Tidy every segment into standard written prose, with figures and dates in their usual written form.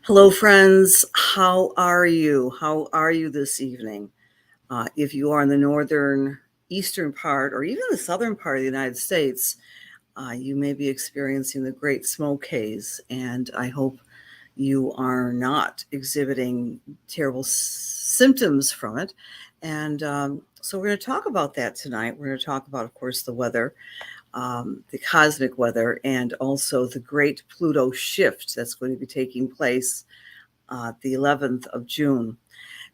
Hello, friends. How are you? How are you this evening? If you are in the northern, eastern part, or even the southern part of the United States, you may be experiencing the Great Smoke Haze, and I hope you are not exhibiting terrible symptoms from it. And we're going to talk about that tonight. We're going to talk about, of course, the weather, the cosmic weather, and also the great Pluto shift that's going to be taking place the 11th of June.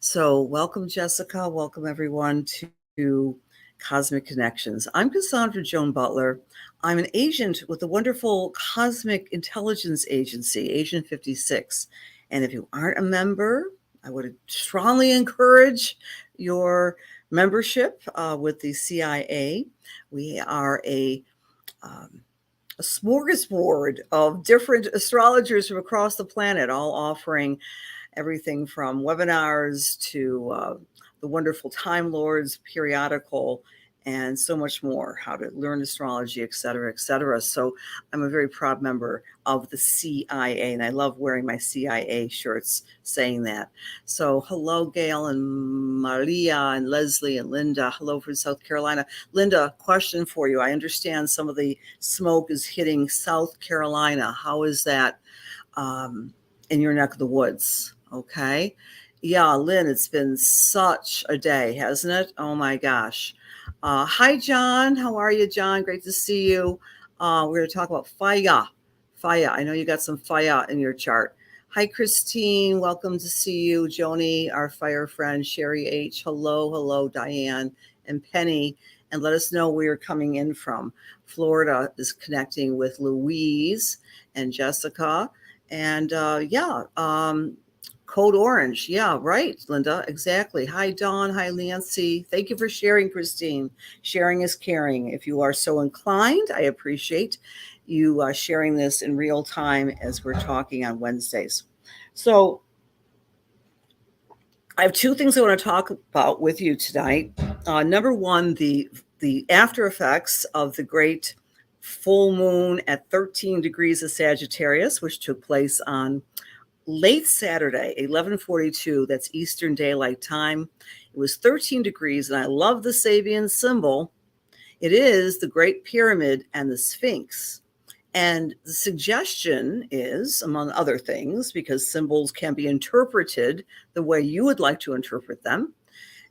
So, welcome, Jessica. Welcome, everyone, to Cosmic Connections. I'm Cassandra Joan Butler. I'm an agent with the wonderful Cosmic Intelligence Agency, Agent 56. And if you aren't a member, I would strongly encourage your membership with the CIA. We are a smorgasbord of different astrologers from across the planet, all offering everything from webinars to the wonderful Time Lords periodical and so much more, how to learn astrology, et cetera, et cetera. So I'm a very proud member of the CIA, and I love wearing my CIA shirts saying that. So hello, Gail and Maria and Leslie and Linda. Hello from South Carolina. Linda, question for you. I understand some of the smoke is hitting South Carolina. How is that in your neck of the woods? Okay. Yeah, Lynn, it's been such a day, hasn't it? Oh my gosh. Hi, John. How are you, John? Great to see you. We're going to talk about fire. Fire. I know you got some fire in your chart. Hi, Christine. Welcome to see you. Joni, our fire friend. Sherry H. Hello, hello, Diane and Penny. And let us know where you're coming in from. Florida is connecting with Louise and Jessica. And Code Orange. Yeah, right, Linda. Exactly. Hi, Dawn. Hi, Nancy. Thank you for sharing, Christine. Sharing is caring. If you are so inclined, I appreciate you sharing this in real time as we're talking on Wednesdays. So, I have two things I want to talk about with you tonight. Number one, the after effects of the great full moon at 13 degrees of Sagittarius, which took place on late Saturday, 11:42. That's Eastern Daylight Time. It was 13 degrees, and I love the Sabian symbol. It is the Great Pyramid and the Sphinx. And the suggestion is, among other things, because symbols can be interpreted the way you would like to interpret them,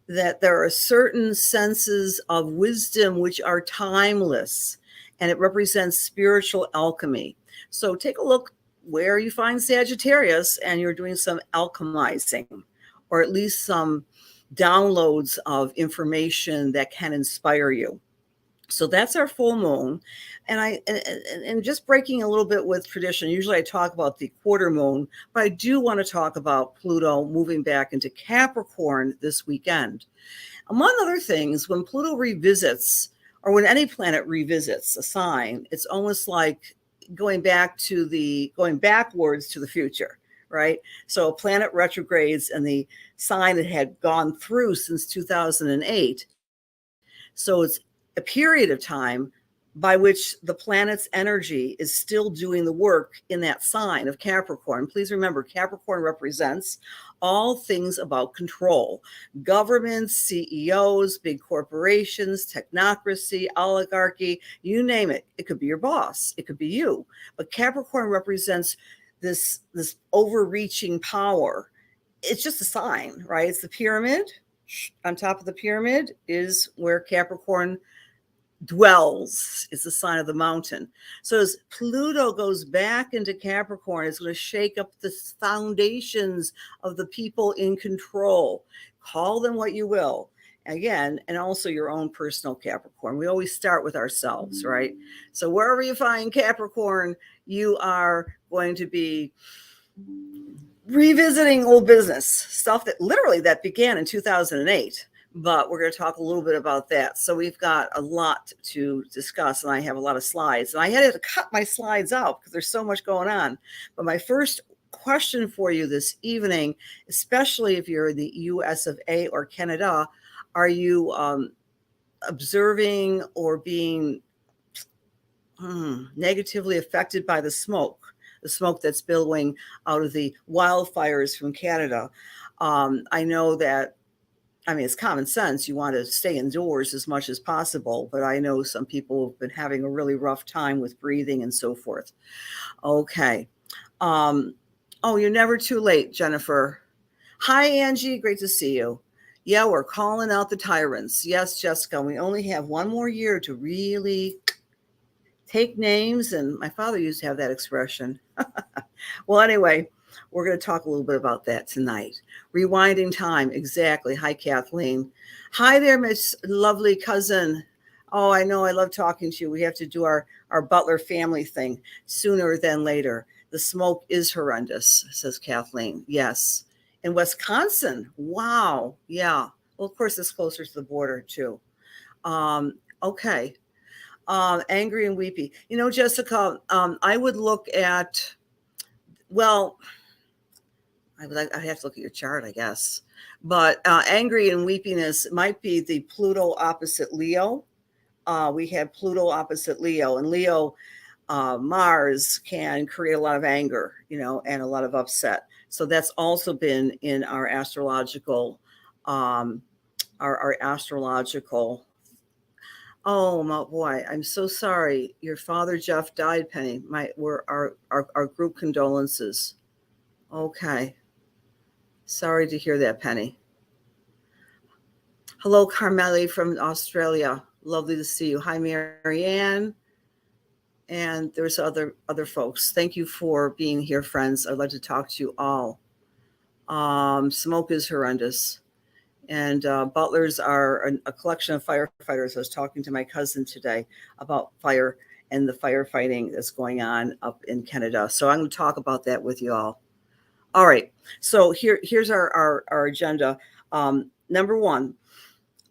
that there are certain senses of wisdom which are timeless, and it represents spiritual alchemy. So take a look where you find Sagittarius and you're doing some alchemizing, or at least some downloads of information that can inspire you. So that's our full moon. And just breaking a little bit with tradition, usually I talk about the quarter moon, but I do want to talk about Pluto moving back into Capricorn this weekend. Among other things, when Pluto revisits, or when any planet revisits a sign, it's almost like going backwards to the future, right? So a planet retrogrades and the sign it had gone through since 2008. So it's a period of time by which the planet's energy is still doing the work in that sign of Capricorn. Please remember, Capricorn represents all things about control: governments, CEOs, big corporations, technocracy, oligarchy, you name it. It could be your boss, it could be you. But Capricorn represents this overreaching power. It's just a sign, right? It's the pyramid. On top of the pyramid is where Capricorn dwells. It's the sign of the mountain. So as Pluto goes back into Capricorn, it's going to shake up the foundations of the people in control. Call them what you will. Again, and also your own personal Capricorn. We always start with ourselves, right? So wherever you find Capricorn, you are going to be revisiting old business stuff that began in 2008. But we're going to talk a little bit about that. So we've got a lot to discuss, and I have a lot of slides. And I had to cut my slides out because there's so much going on. But my first question for you this evening, especially if you're in the US of A or Canada, are you observing or being negatively affected by the smoke? the smoke that's billowing out of the wildfires from Canada. I know that, I mean, it's common sense. You want to stay indoors as much as possible, but I know some people have been having a really rough time with breathing and so forth. Okay. Oh, you're never too late, Jennifer. Hi, Angie. Great to see you. Yeah, we're calling out the tyrants. Yes, Jessica, we only have one more year to really take names. And my father used to have that expression. Well, anyway, we're going to talk a little bit about that tonight. Rewinding time. Exactly. Hi, Kathleen. Hi there, Miss lovely cousin. Oh, I know. I love talking to you. We have to do our Butler family thing sooner than later. The smoke is horrendous, says Kathleen. Yes. In Wisconsin. Wow. Yeah. Well, of course, it's closer to the border, too. Okay. Angry and weepy. You know, Jessica, I would look at, well, I have to look at your chart, I guess. But angry and weepiness might be the Pluto opposite Leo. We have Pluto opposite Leo, and Leo, Mars can create a lot of anger, and a lot of upset. So that's also been in our astrological, our astrological. Oh my boy, I'm so sorry. Your father Jeff died, Penny. We're our group condolences. Okay. Sorry to hear that, Penny. Hello, Carmeli from Australia. Lovely to see you. Hi, Marianne. And there's other folks. Thank you for being here, friends. I'd like to talk to you all. Smoke is horrendous. And butlers are a collection of firefighters. I was talking to my cousin today about fire and the firefighting that's going on up in Canada. So I'm going to talk about that with you all. All right. So here's our agenda. Number one,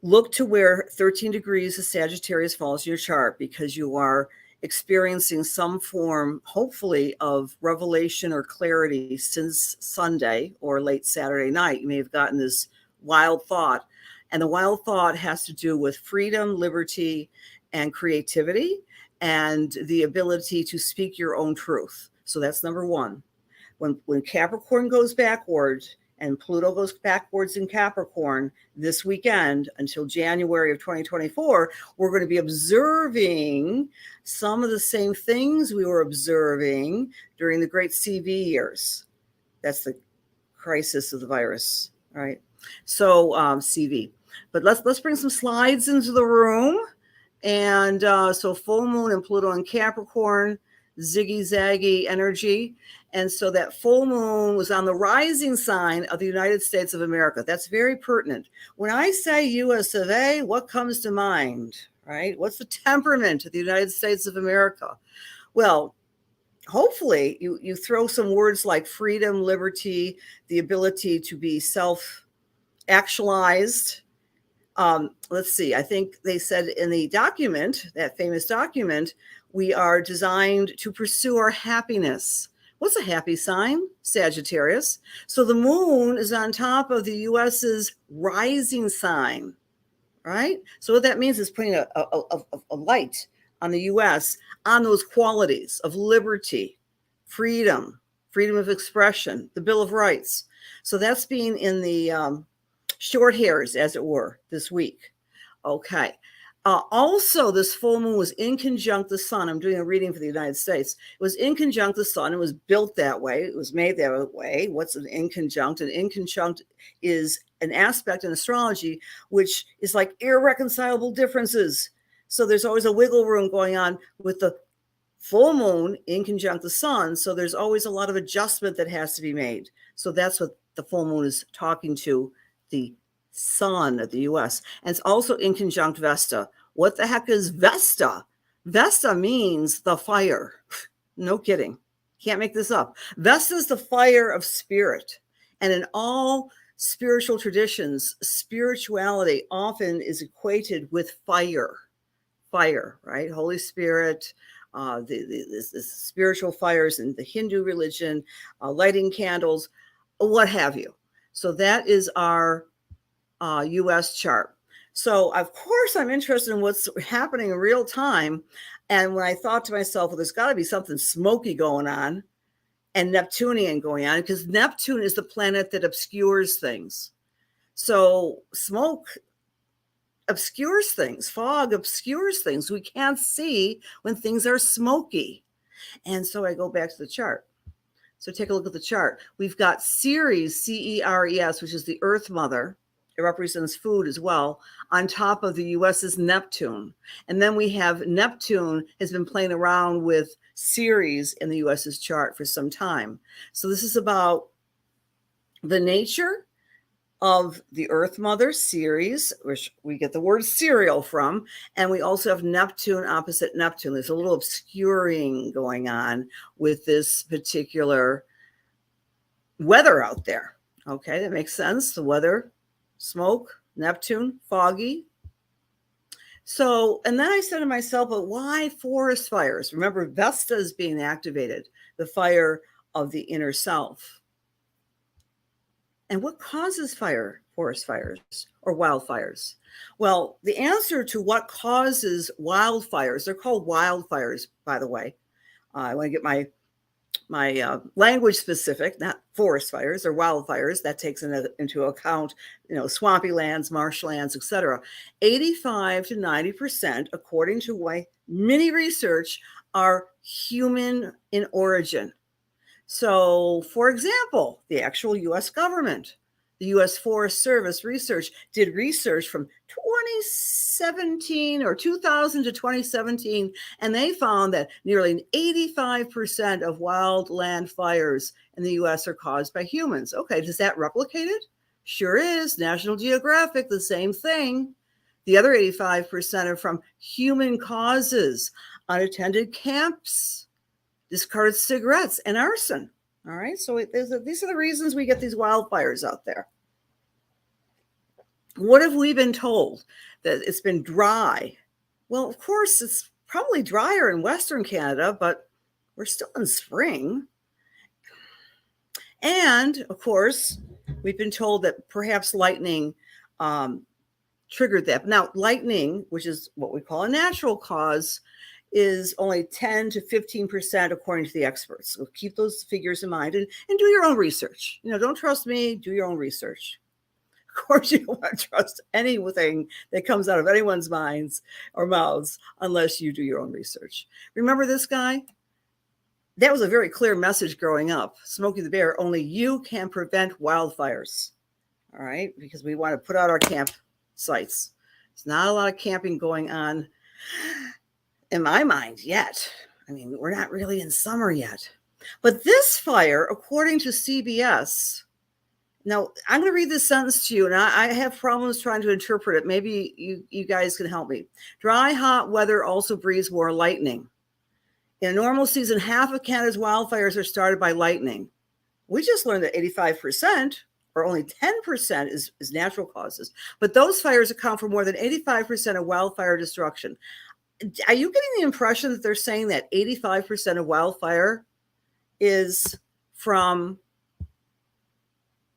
look to where 13 degrees of Sagittarius falls in your chart, because you are experiencing some form, hopefully, of revelation or clarity since Sunday or late Saturday night. You may have gotten this wild thought, and the wild thought has to do with freedom, liberty, and creativity, and the ability to speak your own truth. So that's number one. When Capricorn goes backwards and Pluto goes backwards in Capricorn this weekend until January of 2024, we're going to be observing some of the same things we were observing during the great CV years. That's the crisis of the virus, right? So CV. But let's bring some slides into the room. And so full moon and Pluto in Capricorn, ziggy zaggy energy. And so that full moon was on the rising sign of the United States of America. That's very pertinent. When I say US of A, what comes to mind, right? What's the temperament of the United States of America? Well, hopefully you throw some words like freedom, liberty, the ability to be self-actualized. Let's see, I think they said in the document, that famous document, we are designed to pursue our happiness. What's a happy sign? Sagittarius. So the moon is on top of the US's rising sign, right? So what that means is putting a light on the US on those qualities of liberty, freedom of expression, the Bill of Rights. So that's being in the short hairs, as it were, this week. Okay. Also, this full moon was in conjunct the sun. I'm doing a reading for the United States. It was in conjunct the sun. It was built that way. It was made that way. What's an inconjunct? An inconjunct is an aspect in astrology which is like irreconcilable differences. So there's always a wiggle room going on with the full moon in conjunct the sun. So there's always a lot of adjustment that has to be made. So that's what the full moon is talking to the sun of the US. And it's also in conjunct Vesta. What the heck is Vesta? Vesta means the fire. No kidding. Can't make this up. Vesta is the fire of spirit. And in all spiritual traditions, spirituality often is equated with fire. Fire, right? Holy Spirit, the spiritual fires in the Hindu religion, lighting candles, what have you. So that is our US chart. So of course I'm interested in what's happening in real time. And when I thought to myself, well, there's got to be something smoky going on, and Neptunian going on, because Neptune is the planet that obscures things. So smoke obscures things, fog obscures things. We can't see when things are smoky. And so I go back to the chart. So take a look at the chart. We've got Ceres, Ceres, which is the Earth Mother. It represents food as well. On top of the US is Neptune. And then we have Neptune has been playing around with Ceres in the US's chart for some time. So this is about the nature of the Earth Mother, Ceres, which we get the word cereal from. And we also have Neptune opposite Neptune. There's a little obscuring going on with this particular weather out there. Okay, that makes sense. The weather, smoke, Neptune, foggy. So, and then I said to myself, but why forest fires? Remember, Vesta is being activated, the fire of the inner self. And what causes forest fires or wildfires? Well, the answer to what causes wildfires, they're called wildfires, by the way. I want to get my language specific, not forest fires or wildfires. That takes into account, swampy lands, marshlands, etc. 85 to 90%, according to my mini research, are human in origin. So, for example, the actual U.S. government, the U.S. Forest Service did research from 2017 or 2000 to 2017, and they found that nearly 85% of wildland fires in the U.S. are caused by humans. Okay, does that replicate it? Sure is. National Geographic, the same thing. The other 85% are from human causes, unattended camps, discarded cigarettes, and arson. All right, so these are the reasons we get these wildfires out there. What have we been told? That it's been dry. Well, of course, it's probably drier in Western Canada, but we're still in spring. And, of course, we've been told that perhaps lightning triggered that. Now, lightning, which is what we call a natural cause, is only 10 to 15% according to the experts. So keep those figures in mind and do your own research. Don't trust me, do your own research. Of course, you don't want to trust anything that comes out of anyone's minds or mouths unless you do your own research. Remember this guy? That was a very clear message growing up. Smokey the Bear, only you can prevent wildfires. All right, because we want to put out our camp sites. There's not a lot of camping going on in my mind yet. I mean, we're not really in summer yet. But this fire, according to CBS, now I'm going to read this sentence to you, and I have problems trying to interpret it. Maybe you guys can help me. Dry, hot weather also breeds more lightning. In a normal season, half of Canada's wildfires are started by lightning. We just learned that 85% or only 10% is natural causes. But those fires account for more than 85% of wildfire destruction. Are you getting the impression that they're saying that 85% of wildfire is from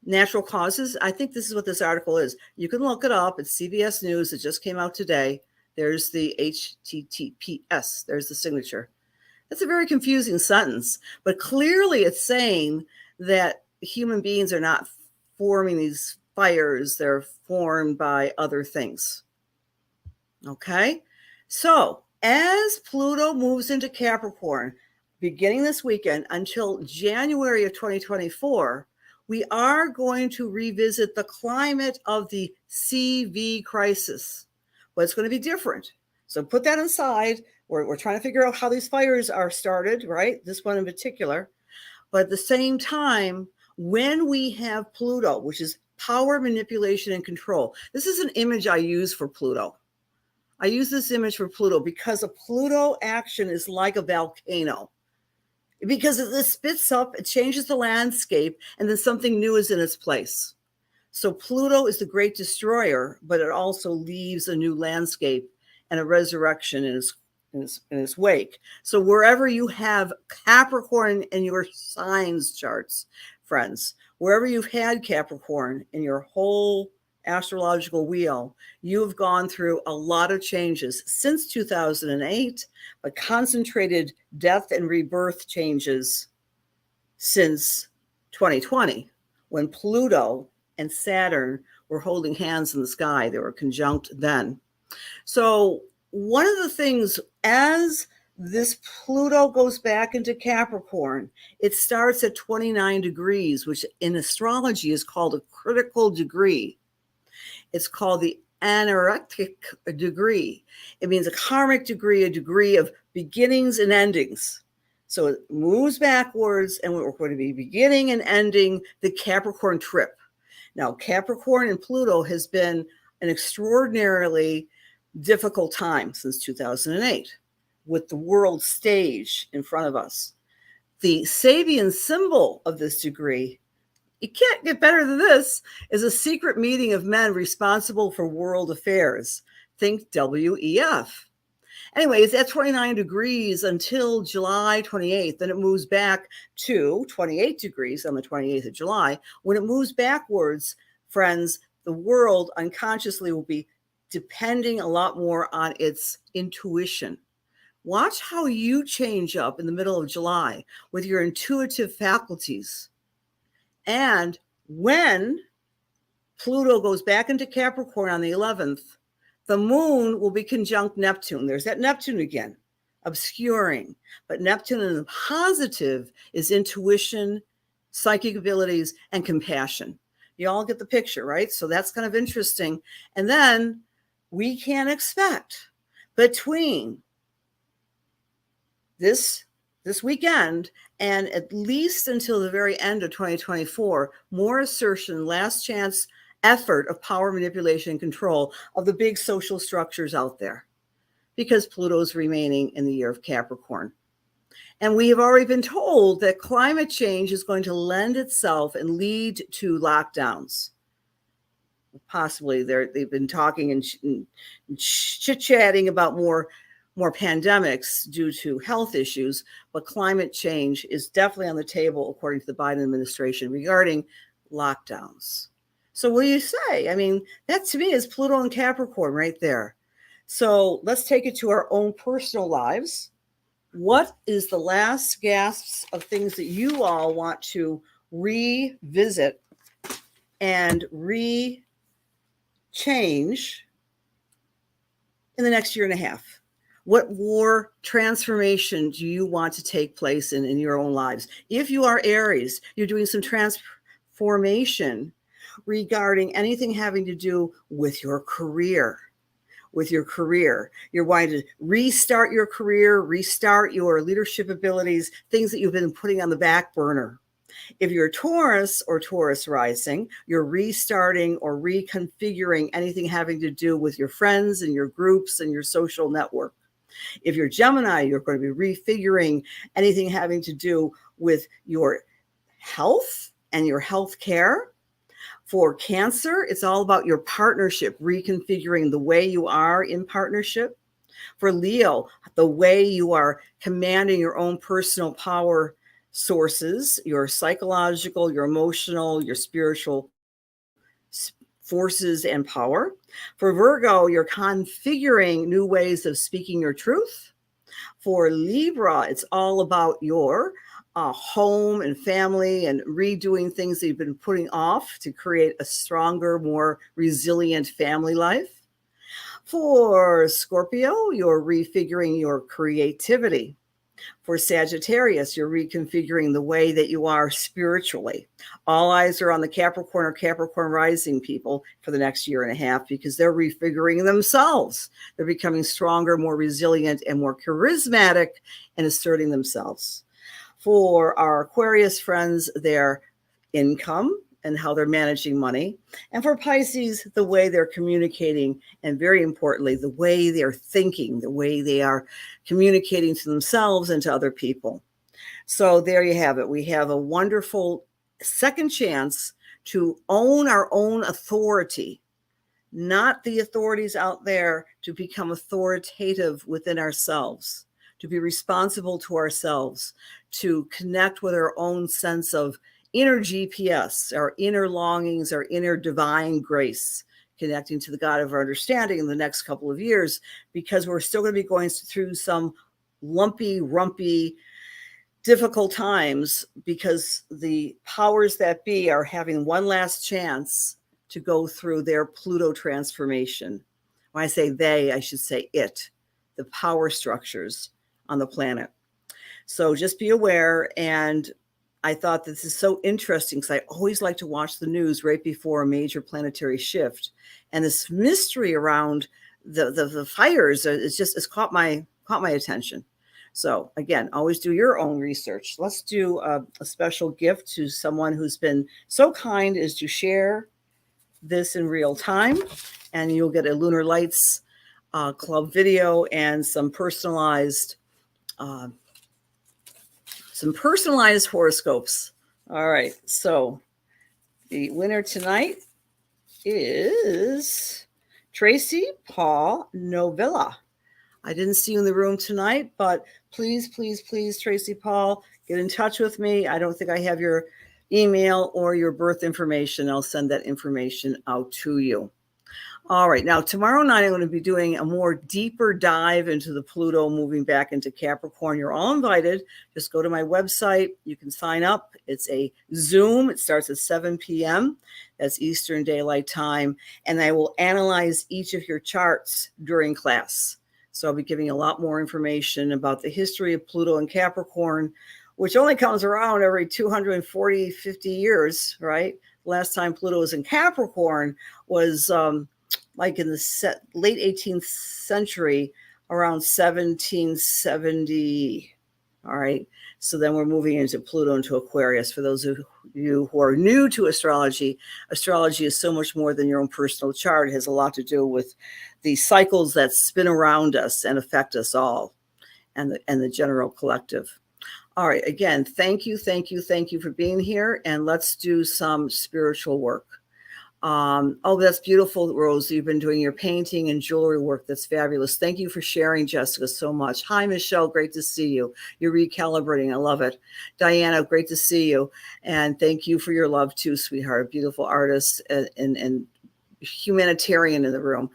natural causes? I think this is what this article is. You can look it up. It's CBS News. It just came out today. There's the HTTPS. There's the signature. That's a very confusing sentence, but clearly it's saying that human beings are not forming these fires. They're formed by other things. Okay? So, as Pluto moves into Capricorn, beginning this weekend until January of 2024, we are going to revisit the climate of the CV crisis. But it's going to be different. So put that aside. We're trying to figure out how these fires are started, right? This one in particular. But at the same time, when we have Pluto, which is power, manipulation, and control, this is an image I use for Pluto. I use this image for Pluto because a Pluto action is like a volcano. Because it spits up, it changes the landscape, and then something new is in its place. So Pluto is the great destroyer, but it also leaves a new landscape and a resurrection in its wake. So wherever you have Capricorn in your signs charts, friends, wherever you've had Capricorn in your whole astrological wheel, you've gone through a lot of changes since 2008, but concentrated death and rebirth changes since 2020, when Pluto and Saturn were holding hands in the sky. They were conjunct then. So one of the things, as this Pluto goes back into Capricorn, it starts at 29 degrees, which in astrology is called a critical degree. It's called the anaretic degree. It means a karmic degree, a degree of beginnings and endings. So it moves backwards, and we're going to be beginning and ending the Capricorn trip. Now, Capricorn and Pluto has been an extraordinarily difficult time since 2008, with the world stage in front of us. The Sabian symbol of this degree, you can't get better than this, is a secret meeting of men responsible for world affairs. Think WEF. Anyway, it's at 29 degrees until July 28th. Then it moves back to 28 degrees on the 28th of July. When it moves backwards, friends, the world unconsciously will be depending a lot more on its intuition. Watch how you change up in the middle of July with your intuitive faculties. And when Pluto goes back into Capricorn on the 11th, the moon will be conjunct Neptune. There's that Neptune again, obscuring. But Neptune in the positive is intuition, psychic abilities, and compassion. You all get the picture, right? So that's kind of interesting. And then we can expect between this weekend and at least until the very end of 2024, more assertion, last chance effort of power manipulation and control of the big social structures out there, because Pluto's remaining in the year of Capricorn. And we have already been told that climate change is going to lend itself and lead to lockdowns. Possibly they've been talking and chit-chatting about more pandemics due to health issues, but climate change is definitely on the table, according to the Biden administration, regarding lockdowns. So what do you say? I mean, that to me is Pluto and Capricorn right there. So let's take it to our own personal lives. What is the last gasps of things that you all want to revisit and change in the next year and a half? What war transformation do you want to take place in your own lives? If you are Aries, you're doing some transformation regarding anything having to do with your career. You're wanting to restart your career, restart your leadership abilities, things that you've been putting on the back burner. If you're Taurus or Taurus rising, you're restarting or reconfiguring anything having to do with your friends and your groups and your social network. If you're Gemini, you're going to be refiguring anything having to do with your health and your health care. For Cancer, it's all about your partnership, reconfiguring the way you are in partnership. For Leo, the way you are commanding your own personal power sources, your psychological, your emotional, your spiritual forces and power. For Virgo, you're configuring new ways of speaking your truth. For Libra, it's all about your home and family and redoing things that you've been putting off to create a stronger, more resilient family life. For Scorpio, you're refiguring your creativity. For Sagittarius, you're reconfiguring the way that you are spiritually. All eyes are on the Capricorn or Capricorn rising people for the next year and a half, because they're refiguring themselves. They're becoming stronger, more resilient, and more charismatic and asserting themselves. For our Aquarius friends, their income and how they're managing money. And for Pisces, the way they're communicating, and very importantly, the way they're thinking, the way they are communicating to themselves and to other people. So there you have it. We have a wonderful second chance to own our own authority, not the authorities out there, to become authoritative within ourselves, to be responsible to ourselves, to connect with our own sense of inner GPS, our inner longings, our inner divine grace, connecting to the God of our understanding in the next couple of years, because we're still going to be going through some lumpy, rumpy difficult times because the powers that be are having one last chance to go through their Pluto transformation. When I say they, I should say it, the power structures on the planet. So just be aware. And I thought this is so interesting because I always like to watch the news right before a major planetary shift. And this mystery around the fires it's caught my attention. So again, always do your own research. Let's do a special gift to someone who's been so kind as to share this in real time, and you'll get a Lunar Lights Club video and some personalized horoscopes. All right, so the winner tonight is Tracy Paul Novilla. I didn't see you in the room tonight, but please, please, please, Tracy Paul, get in touch with me. I don't think I have your email or your birth information. I'll send that information out to you. All right. Now, tomorrow night, I'm going to be doing a more deeper dive into the Pluto moving back into Capricorn. You're all invited. Just go to my website. You can sign up. It's a Zoom. It starts at 7 p.m. That's Eastern Daylight Time. And I will analyze each of your charts during class. So I'll be giving a lot more information about the history of Pluto and Capricorn, which only comes around every 240, 50 years, right? Last time Pluto was in Capricorn was like in the late 18th century, around 1770. All right. So then we're moving into Pluto, into Aquarius. For those of you who are new to astrology, astrology is so much more than your own personal chart. It has a lot to do with the cycles that spin around us and affect us all, and the general collective. All right. Again, thank you for being here. And let's do some spiritual work. Oh, that's beautiful, Rose. You've been doing your painting and jewelry work. That's fabulous. Thank you for sharing, Jessica, so much. Hi, Michelle. Great to see you. You're recalibrating. I love it. Diana, great to see you. And thank you for your love too, sweetheart. Beautiful artist and humanitarian in the room.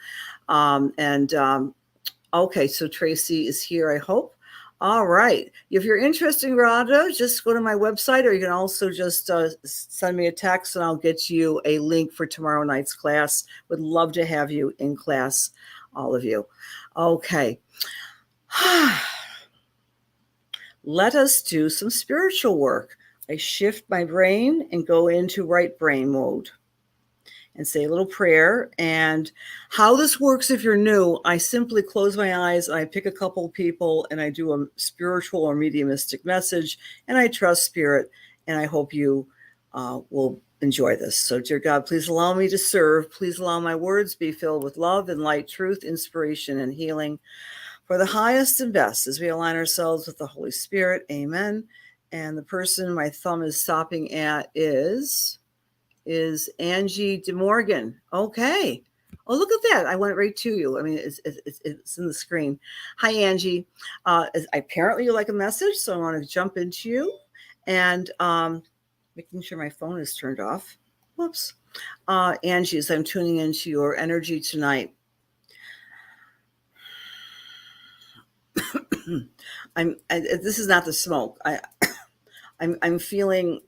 Okay, so Tracy is here, I hope. All right. If you're interested, Rhonda, just go to my website, or you can also just send me a text and I'll get you a link for tomorrow night's class. Would love to have you in class, all of you. Okay. Let us do some spiritual work. I shift my brain and go into right brain mode and say a little prayer. And how this works, if you're new, I simply close my eyes and I pick a couple people and I do a spiritual or mediumistic message, and I trust spirit, and I hope you will enjoy this. So, dear God, please allow me to serve. Please allow my words be filled with love and light, truth, inspiration, and healing for the highest and best as we align ourselves with the Holy Spirit. Amen. And the person my thumb is stopping at is Angie DeMorgan. Okay. Oh, look at that. I went right to you. I mean, it's in the screen. Hi, Angie. Apparently you like a message, so I want to jump into you. And making sure my phone is turned off. Whoops. Angie, as I'm tuning into your energy tonight, this is not the smoke. I'm feeling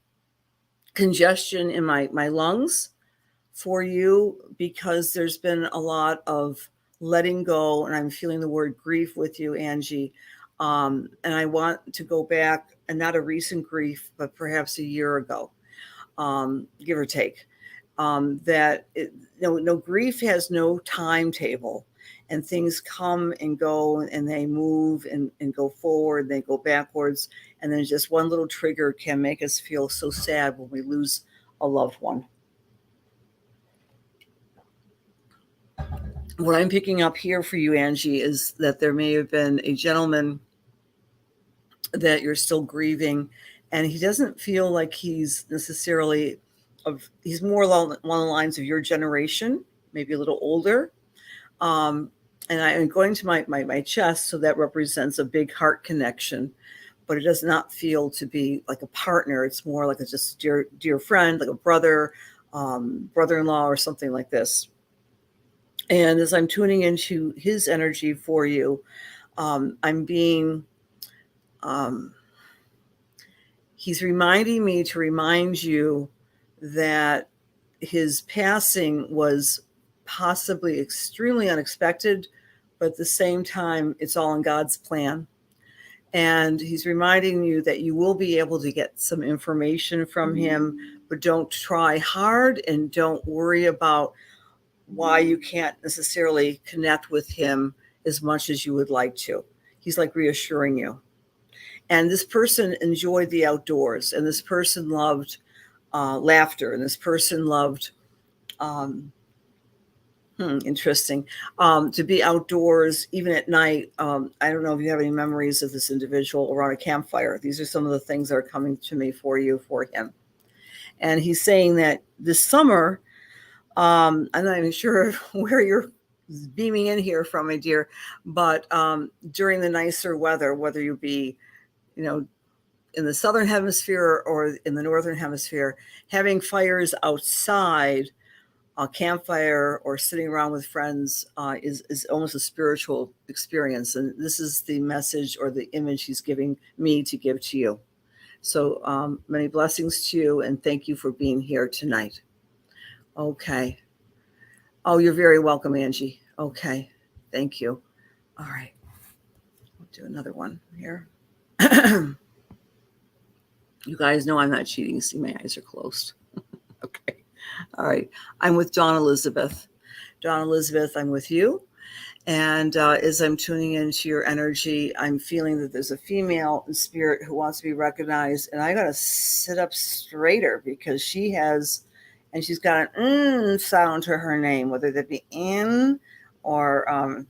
congestion in my lungs for you, because there's been a lot of letting go, and I'm feeling the word grief with you, Angie. And I want to go back, and not a recent grief, but perhaps a year ago, give or take. No, grief has no timetable, and things come and go, and they move and go forward, they go backwards. And then just one little trigger can make us feel so sad when we lose a loved one. What I'm picking up here for you, Angie, is that there may have been a gentleman that you're still grieving, and he doesn't feel like he's necessarily he's more along the lines of your generation, maybe a little older. And I'm going to my chest, so that represents a big heart connection, but it does not feel to be like a partner. It's more like a just dear friend, like a brother, brother-in-law, or something like this. And as I'm tuning into his energy for you, I'm being He's reminding me to remind you that his passing was possibly extremely unexpected, but at the same time, it's all in God's plan. And he's reminding you that you will be able to get some information from him, but don't try hard and don't worry about why you can't necessarily connect with him as much as you would like to. He's like reassuring you. And this person enjoyed the outdoors, and this person loved laughter, and this person loved interesting. To be outdoors, even at night. I don't know if you have any memories of this individual around a campfire. These are some of the things that are coming to me for you, for him. And he's saying that this summer, I'm not even sure where you're beaming in here from, my dear, but during the nicer weather, whether you be, in the southern hemisphere or in the northern hemisphere, having fires outside, a campfire or sitting around with friends is almost a spiritual experience. And this is the message or the image he's giving me to give to you. So many blessings to you, and thank you for being here tonight. Okay. Oh, you're very welcome, Angie. Okay. Thank you. All right. We'll do another one here. You guys know I'm not cheating. See, my eyes are closed. Okay. All right. I'm with Dawn Elizabeth. Dawn Elizabeth, I'm with you. And as I'm tuning into your energy, I'm feeling that there's a female in spirit who wants to be recognized. And I got to sit up straighter because she's got an sound to her name, whether that be in or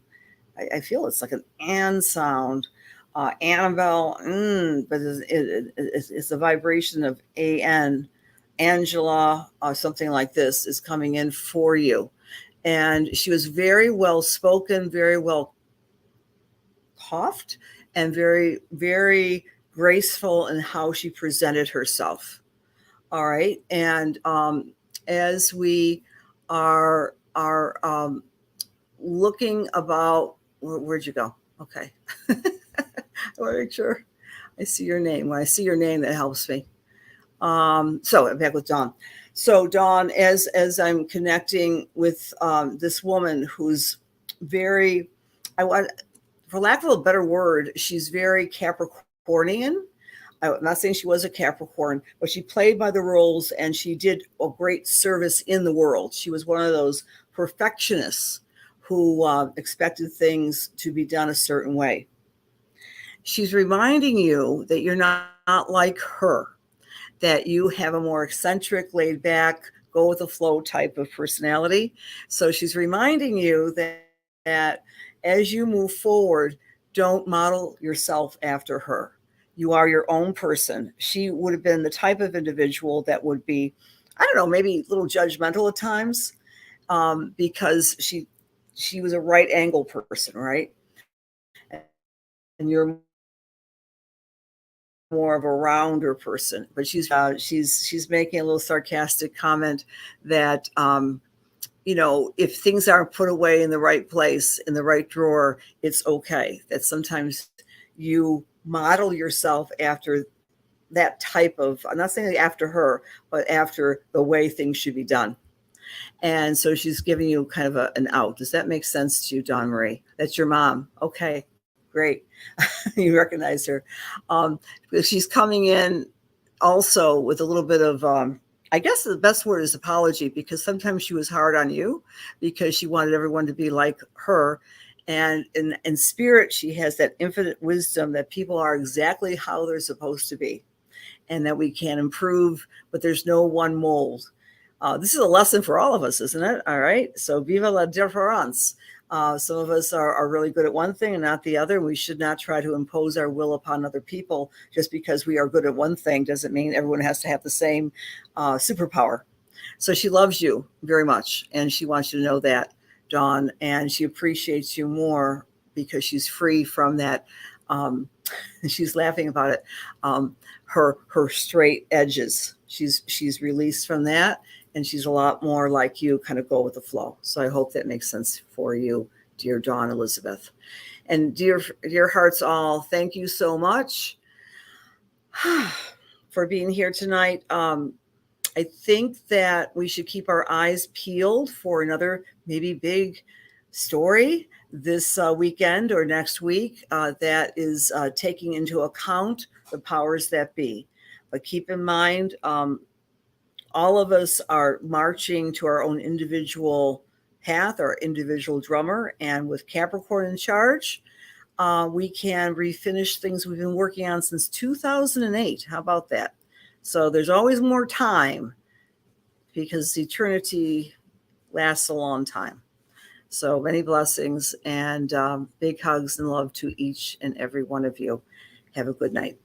I feel it's like an an sound. Annabelle, but it's a vibration of an. Angela, something like this is coming in for you. And she was very well spoken, very well coughed, and very, very graceful in how she presented herself. All right. And as we are looking about, where'd you go? Okay. I want to make sure I see your name. When I see your name, that helps me. So I'm back with Dawn. So Dawn, as I'm connecting with this woman who's very, for lack of a better word, she's very Capricornian. I'm not saying she was a Capricorn, but she played by the rules and she did a great service in the world. She was one of those perfectionists who expected things to be done a certain way. She's reminding you that you're not like her, that you have a more eccentric, laid back, go with the flow type of personality. So she's reminding you that as you move forward, don't model yourself after her. You are your own person. She would have been the type of individual that would be, I don't know, maybe a little judgmental at times, because she was a right angle person, right? And you're more of a rounder person, but she's making a little sarcastic comment that if things aren't put away in the right place, in the right drawer, it's okay. That sometimes you model yourself after that type of, I'm not saying after her, but after the way things should be done. And so she's giving you kind of an out. Does that make sense to you, Dawn Marie? That's your mom. Okay, great. You recognize her. She's coming in also with a little bit of, I guess the best word is apology, because sometimes she was hard on you because she wanted everyone to be like her. And in spirit, she has that infinite wisdom that people are exactly how they're supposed to be and that we can improve, but there's no one mold. This is a lesson for all of us, isn't it? All right. So viva la différence. Some of us are really good at one thing and not the other. We should not try to impose our will upon other people. Just because we are good at one thing doesn't mean everyone has to have the same superpower. So she loves you very much, and she wants you to know that, Dawn, and she appreciates you more because she's free from that. She's laughing about it. Her straight edges. She's released from that. And she's a lot more like you, kind of go with the flow. So I hope that makes sense for you, dear Dawn Elizabeth. And dear hearts all, thank you so much for being here tonight. I think that we should keep our eyes peeled for another maybe big story this weekend or next week that is taking into account the powers that be. But keep in mind, all of us are marching to our own individual path, our individual drummer, and with Capricorn in charge, we can refinish things we've been working on since 2008. How about that? So there's always more time because eternity lasts a long time. So many blessings and big hugs and love to each and every one of you. Have a good night.